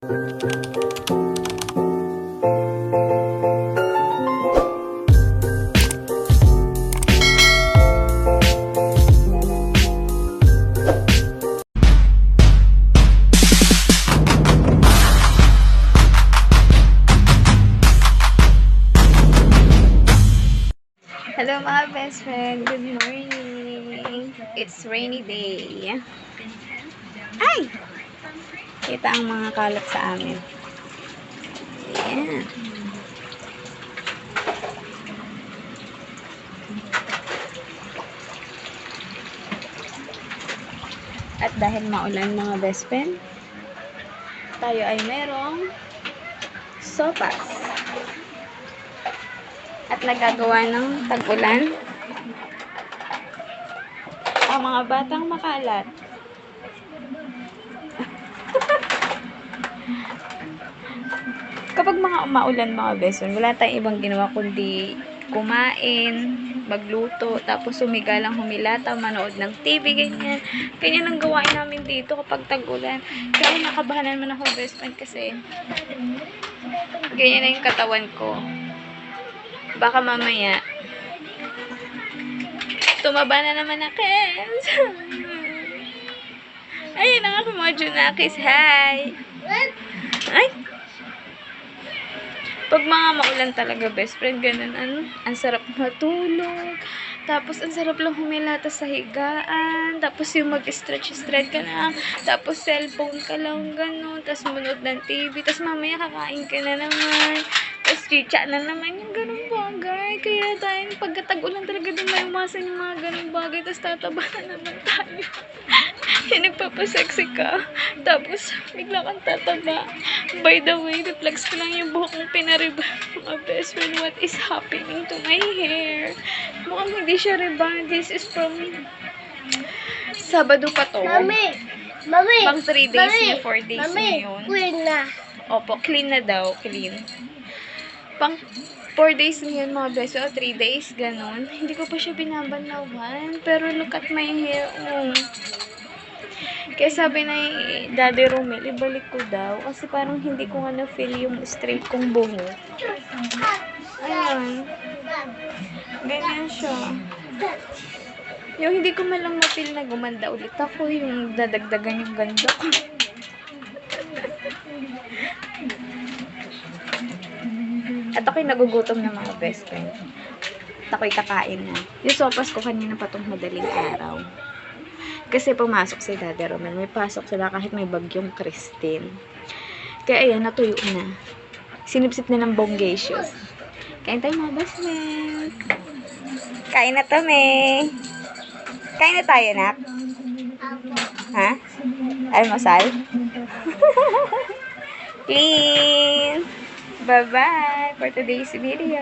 Hello mga best friend, good morning. It's rainy day. Ay! Kita ang mga kalat sa amin. Ayan. At dahil maulan mga best friend, tayo ay merong sopas. At nagagawa ng tag-ulan ang mga batang makalat. Kapag mga maulan mga beson, wala tayong ibang ginawa kundi kumain, magluto, tapos humiga lang humilata, manood ng TV, ganyan. Ganyan ang gawain namin dito kapag tag-ulan. Kaya nakabahanan man ako best friend kasi ganyan na yung katawan ko. Baka mamaya tumaba na naman ako. Ayun ang ako mga Junakis. Hi! Ay! Pag mga maulan talaga, best friend, ganun, ang sarap matulog. Tapos, ang sarap lang humilata sa higaan. Tapos, yung mag-stretch ka na. Tapos, cellphone ka lang, ganun. Tapos, manood ng TV. Tapos, mamaya kakain ka na naman. Tapos, chicha na naman yung ganung bagay. Kaya tayo, pagkatag-ulan talaga din mayumasan yung mga ganung bagay. Tapos, tataba na naman tayo. Yung nagpapasexy ka. Tapos, bigla kang tataba. By the way, reflex ko lang yung buhok kong pinariba. Mga best friend, what is happening to my hair? Mukhang hindi siya riba. This is from Sabado pa to. Mami! Pang 3 days niya, 4 days niya yun. Queen na. Opo, clean na daw. Clean. Pang 4 days niya yun, mga best. O 3 days, ganun. Hindi ko pa siya binabanlawan. Pero look at my hair. Kaya sabi na Daddy Romel, ibalik ko daw. Kasi parang hindi ko nga na-feel yung straight kong buhok. Ayan. Ganyan siya. Yung hindi ko malang ma-feel na gumanda ulit ako. Yung dadagdagan yung ganda ko. At ako'y nagugutom na mga best friend. At ako'y kakain na. Yung sopas ko kanina patong madaling araw. Kasi pumasok si Daddy Roman. May pasok sila kahit may bagyong Christine. Kaya ayan, natuyo na. Sinipsip na ng bonggacious. Kain tayo mga best friend. Kain na to, me. Kain na tayo, nak. Ha? Almusal? Clean! Bye-bye for today's video.